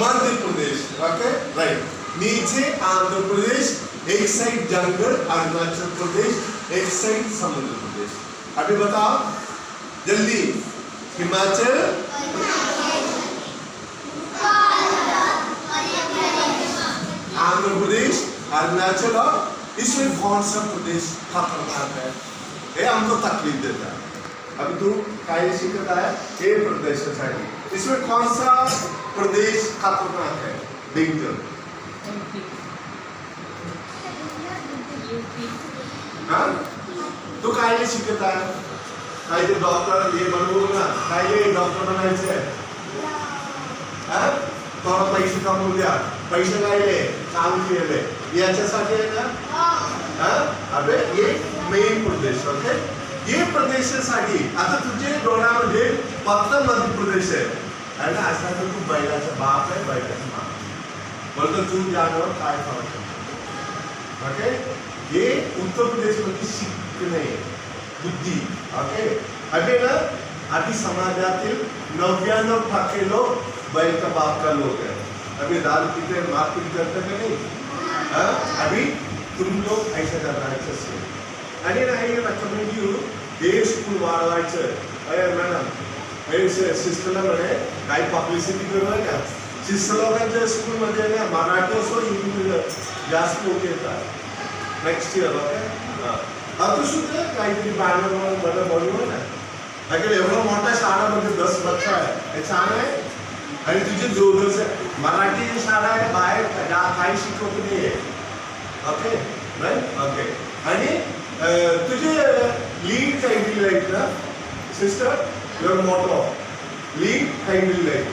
Madhya Pradesh, okay right. नीचे आंध्र प्रदेश, एक side जंगल अरुणाचल प्रदेश, एक साइड समुद्र प्रदेश। अभी बताओ जल्दी, हिमाचल, आंध्र प्रदेश, अरुणाचल और इसमें कौन सा प्रदेश खतरनाक है? ये हमको तकलीफ देता है। अभी तू काय शिकता है ये प्रदेशासाठी, इसमें कौन सा प्रदेश खतरनाक है? डेंजर। हाँ तू काय शिकता है? काय ते डॉक्टर ये बनवू ना, काय ये डॉक्टर बनायचं आहे? हाँ थोड़ा पैसे कमवू द्या, पैसे गायले काम केले याच्यासाठी आहे ना? हाँ अबे ये मेन प्रदेश, ओके ये प्रदेशासाठी आता तुझे डोळ्यामध्ये फक्त मध्य प्रदेश आहे ना? असा तर तू बैलाचा बाप आहे, बैलाचा माप बोलतो तू जाणव काय फरक आहे, ओके? ये उत्तर प्रदेश मध्ये शिकणे बुद्धी, ओके? अबे ना अभी समाजातील 99% लोग बैल का बाप का लोग है। अभी दारू पीते मारपीट करते कि नहीं? अभी तुम लोग ऐसा करायचं असेल आणि नाही रेकमेंड यू हे स्कूल वाढवायचं। अरे मॅडम हे सिस्टरला म्हणे काही पब्लिसिटी करू का? सिस्टर लोकांच्या स्कूल मध्ये ना मराठी असो इंग्लिश जास्त लोक येतात नेक्स्ट इयर, ओके? आता सुद्धा काहीतरी बॅनर बनवू ना, अगर एवढा मोठा शाळामध्ये 10 बच्चा आहे हे छान आहे आणि तुझे दोघं मराठी शाळा आहे बाहेर काही शिकवत नाहीये, ओके राईट? ओके आणि तुझे लीड काही दिलं आहेत ना सिस्टर? युअर मोटो लीड काही दिलं आहे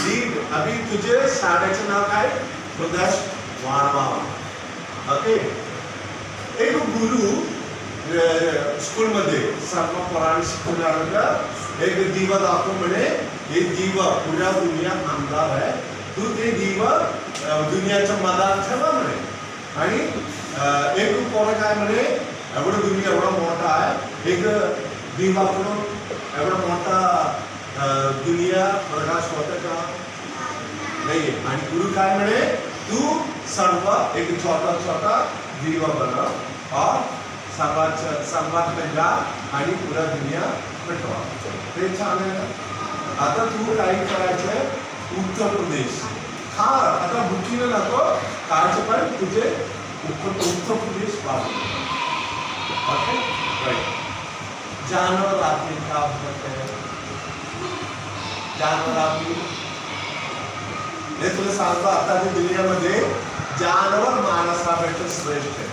लीड। अभी तुझे शाळेचं नाव काय? प्रदेश वाढवा, ओके? एक गुरु स्कूल मध्ये सर्व पुराण शिकवणारा एक दिवा दाखव म्हणे हे दिवा पुऱ्या दुनिया आमदार आहे, तू ते दिवा दुनियाच्या मधात ठेवा म्हणे। आणि एक कोण काय म्हणे एवढं दुनिया एवढा मोठा आहे, एक दिवा करून एवढा मोठा दुनिया प्रकाश होतं का? नाही। आणि गुरु काय म्हणे तू सर्व एक छोटा छोटा दिवा बनव और सर्वात जा आणि पुरा दुनिया पेटवा, ते छान आहे ना? आता तू काही करायचंय उत्तर प्रदेश खा, आता भुकीनं नको खायचं पण तुझे उत्तर प्रदेश पाहू, ओके राईट? जानवर आपली का होत आहे? जानवर आपली हे तुला सांगतो आताच्या दुनियामध्ये जानवर माणसापेक्षा श्रेष्ठ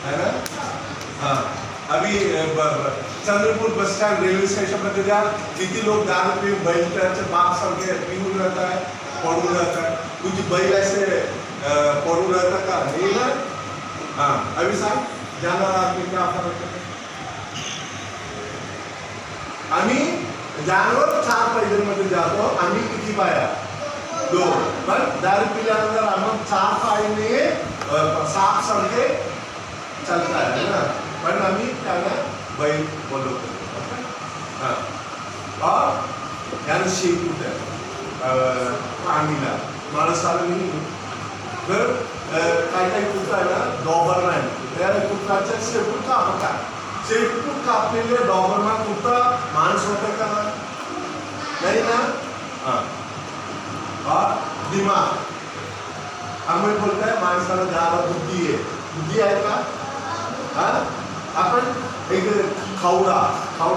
है ना? हाँ अभी Chandrapur bus stand railway station पर जा किती लोग दारू पे बैल के बाप सारखे पिऊन रहता है, पडून रहता है। कुछ बैल ऐसे पडून रहता का नहीं ना? हाँ अभी साहब जानवर आपने क्या फरक है? आम्ही जानवर 4 पायऱ्यांमध्ये जातो, आम्ही किती पाया? 2, पण दारू पिल्यानंतर आम्ही 4 पायने साप सारखे चलता है ना, पण आम्ही त्याला बैल बोलवतो, हाँ और यानी शेपूट आहे प्राणीला माणसाला नाही। तर काही कुत्रा आहे ना डॉबरमॅन, त्या कुत्राच्या शेपूट कापतात, शेपूट कापलेले डॉबरमॅन कुत्रा माणूस होतं का? नाही ना? हाँ और दिमाग आम्ही बोलताय माणसाला ज्याला बुद्धी आहे, बुद्धी आहे का? हाँ आपण एक खावडा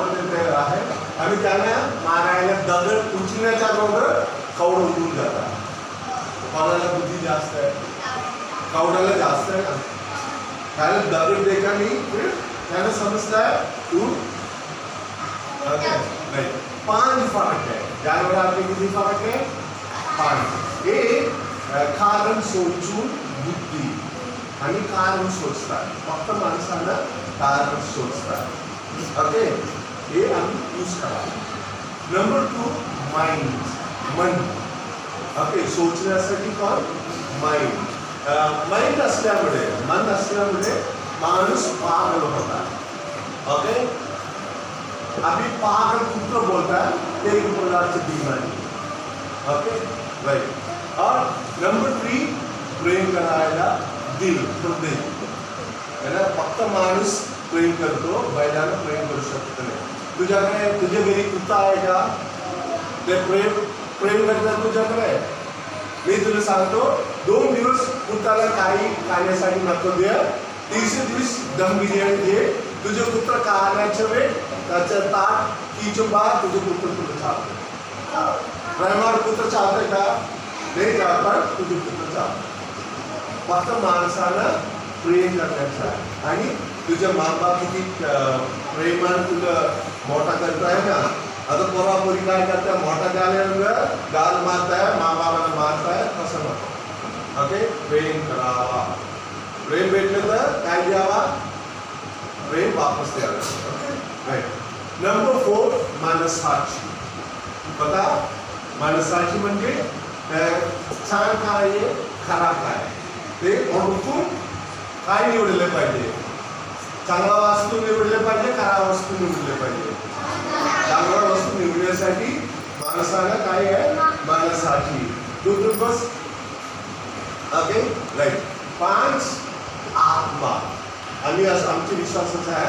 तिथे आहे आणि त्याला मारायला दगड उचलण्याच्या अगोदर खावडा उडून जातात। कोणाला बुद्धी जास्त आहे? खावडाला जास्त आहे ना, त्याला दगड देखा नाही त्याला समजताय तू, ओके नाही? 5 फरक आहे जानवर आपले, किती फरक आहे? 5। एक कारण सोचून बुद्धी आणि कारण सोचतात, फक्त माणसाला कारण सोचतात, ओके? हे आम्ही यूज करा। नंबर 2 माइंड, मन, ओके? सोचण्यासाठी कोण? माइंड। माइंड असल्यामुळे मन असल्यामुळे माणूस पागल होतात, ओके? आम्ही पागल कुठं बोलतात ते एक प्रकारची बिमारी, ओके? राईट. और नंबर 3 प्रेम करायला दिल हृदय. फक्त माणूस प्रेम करतो, बैलानं प्रेम करू शकत नाही. तुझ्याकडे तुझ्या घरी कुत्ता आहे का? ते प्रेम करतात तुझ्याकडे? मी तुला सांगतो 2 दिवस कुत्ताला काही खाण्यासाठी नको दे, 3 दिवस दम बिर्याणी दे. तुझे कुत्र खाण्याच्या वेळ त्याचं ताट किचन बा तुझे कुत्र तुला चालतं. प्रेमावर कुत्र चालतंय का? नाही चालत, पण तुझे कुत्र चालतं. फक्त माणसानं प्रेम करण्याचं आहे. आणि तुझ्या माबाप किती प्रेमानं तुला मोठा करताय ना. आता पोरापोरी काय करताय, मोठा झाल्यानंतर गाल मारताय, माबाबाला मारताय, तसं नको. ओके, प्रेम करावा. प्रेम भेटलं तर काय द्यावा? प्रेम वापस द्यावा. Okay, right. नंबर 4 मनसाक्षी. बघा, मनसाक्षी म्हणजे छान काय आहे, खराब काय ते ओळखून काय निवडले पाहिजे. चांगला वस्तू निवडले पाहिजे, खराब वस्तू निवडले पाहिजे. चांगला वस्तू निवडण्यासाठी माणसाला काय आहे? मनसाक्षी. दूर बस. Okay, right. 5 आत्मा. आम्ही असं आमचे विश्वासच आहे,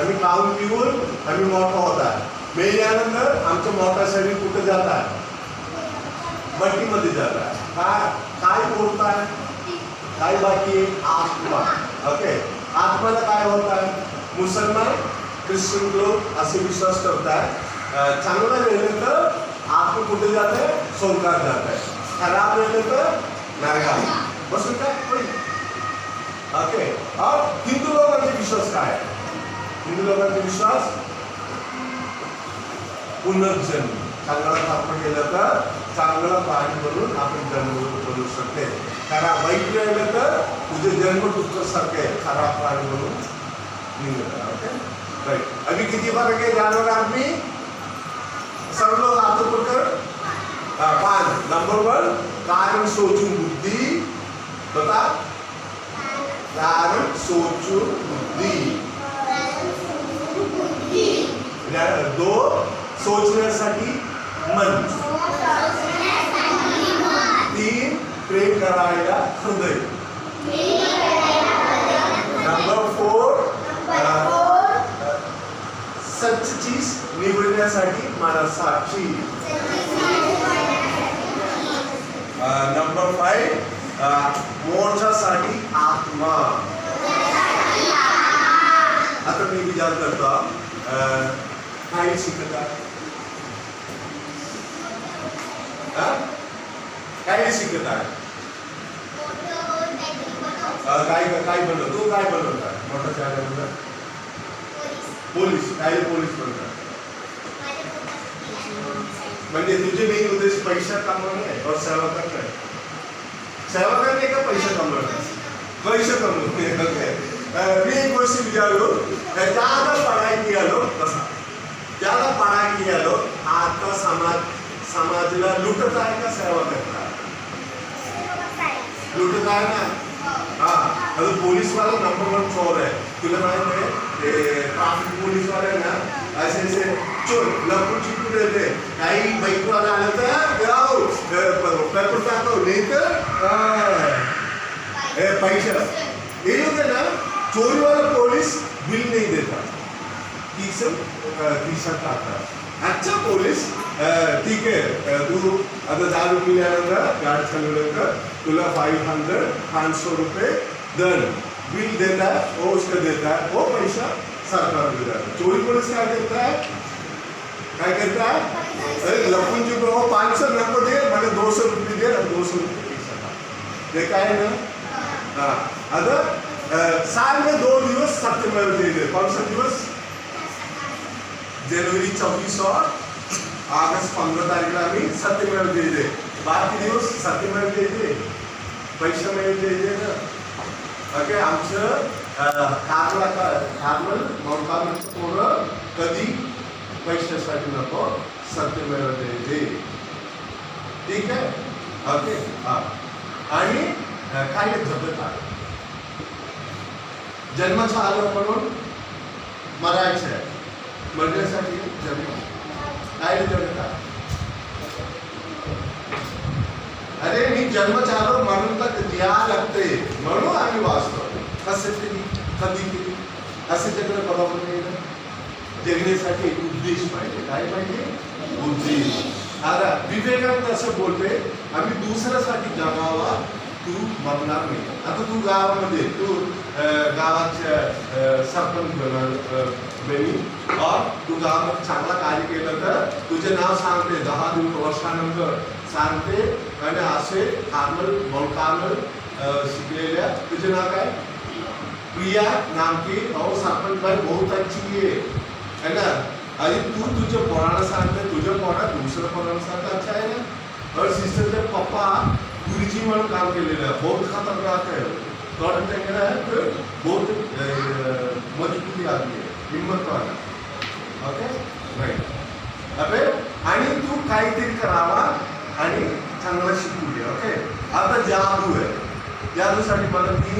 आम्ही खाऊन पिऊन आम्ही मोठा होत आहे. मेल्यानंतर आमचं मोठा शरीर कुठे जात आहे? मट्टीमध्ये जात आहे. काय बोलत आहे? काय बाकी? आत्मा. ओके, आत्माला काय होत आहे? मुसलमान ख्रिश्चन लोक असे विश्वास करतात, चांगलं राहिलं तर आत्मा कुठे जात आहे? स्वर्गात जात आहे. खराब राहिलं तर नरकात. बसून काय? ओके. और हिंदू लोकांचे विश्वास काय? हिंदू लोकांचे विश्वास पुनर्जन्म. चांगला आपण केलं तर चांगलं पाणी भरून आपण जन्म करू शकते. खराब वाईट राहिलं तर तुझे जन्म दुःखासारखे खराब पाणी भरून निघत. Okay, right. अभी किती फरक आहे जानवर आदमी? सब लोग हाथों पकड़. 5 नंबर 1 कारण सोचून बुद्धी. बता, कारण सोचून बुद्धी. 2 सोचण्यासाठी मन. 3 प्रेम करायला हृदय. नंबर 4 सच्ची चीज निवडण्यासाठी मनसाक्षी. नंबर 5 मोक्षासाठी आत्मा. आता मी विचार करतो काय शिकत आहे? काय शिकत आहे? काय बनव? तू काय बनवत आहे? मोठा शाळेमध्ये पोलीस. काय पोलीस बनवतात? म्हणजे तुझे मेन उद्देश पैसा कमवणे आहे और सेवा करणे आहे. सेवा करणे का पैसा कमवणे? पैसा कमवणे. मी एक गोष्ट विचारलो, ज्यादा पढ़ाई किया लोग कसा? ज्यादा पढ़ाई किया लोग आता समाजला लुटत आहे का सेवा करत आहे? लुटत आहे ना. हाँ, अगर पुलिस वाला नंबर 1 चोर है. तुला माहित आहे ट्रॅफिक पोलीस वाले ना ऐसे चोर लपून चिपून देते. काही बाईक वाला आलं तर जाओ पेपर टाको, नाही तर पैसे. ये लोग है ना, चोरी वाला पुलिस बिल नहीं देता, खिशात टाकतात. अच्छा पुलिस ठीक आहे, तू आता 10 रुपये मिळाल्यानंतर गाडी चालवल्यानंतर तुला 500 रुपये दंड बिल देता है, वो उसका देता है, वो पैसा सरकार को देता है. चोरी पुलिस क्या करता है? क्या करता है? अरे लपून चुप रहो, 500 नको दे, मैंने 200 रुपये दे, 200 रुपये पैसा देखा है ना. हाँ, आता साल में 2 दिवस सत्यमेव जयते. कौन सा दिवस? जनवरी 24 और अगस्त 15 तारीखला आम्ही सत्यमेव जयते. बाकी दिवस सत्यमेव जयते, पैसा मेव जयते ना. ओके, आमचं कार्मल मौकामचं पोरं कधी पैशासाठी नको, सत्यमेव जयते. ठीक आहे. ओके, हा. आणि काय जगत आहे, जन्माचं आलं म्हणून मरायचं आहे, मरण्यासाठी जन्म काय जगत आहे. जन्मच आलो म्हणून तर द्या लागते, म्हणून आम्ही वाचतो. कसं तरी कधी तरी असं जगणं बरोबर नाही ना. जगण्यासाठी एक उद्देश पाहिजे. काय पाहिजे? उद्देश. आता विवेकानंद असं बोलते, आम्ही दुसऱ्यासाठी जगावा, तू म्हणणार नाही. आता तू गावामध्ये तू गावाच्या सरपंच बनी और तू गावामध्ये चांगला कार्य केलं तर तुझे नाव सांगते, 10 वर्षानंतर सांगते. आणि असे कार्नल शिकलेल्या तुझे नाव काय? प्रिया नाम की और सरपंच भाई बहुत अच्छी है ना. आणि तू तुझे पोराला सांगते, तुझे पोरा दुसऱ्या पोराला सांगते, अच्छा आहे ना. और सिस्टरचे पप्पा गुरुजी म्हणून काम केलेलं आहे, बहुत खतरनाक आहे. थोडं ते बहुत मजबूती आली आहे, हिंमत वाला. Okay right. अबे आणि तू काहीतरी करावा आणि चांगलं शिकू दे. ओके. आता जादू आहे, जादूसाठी मला 3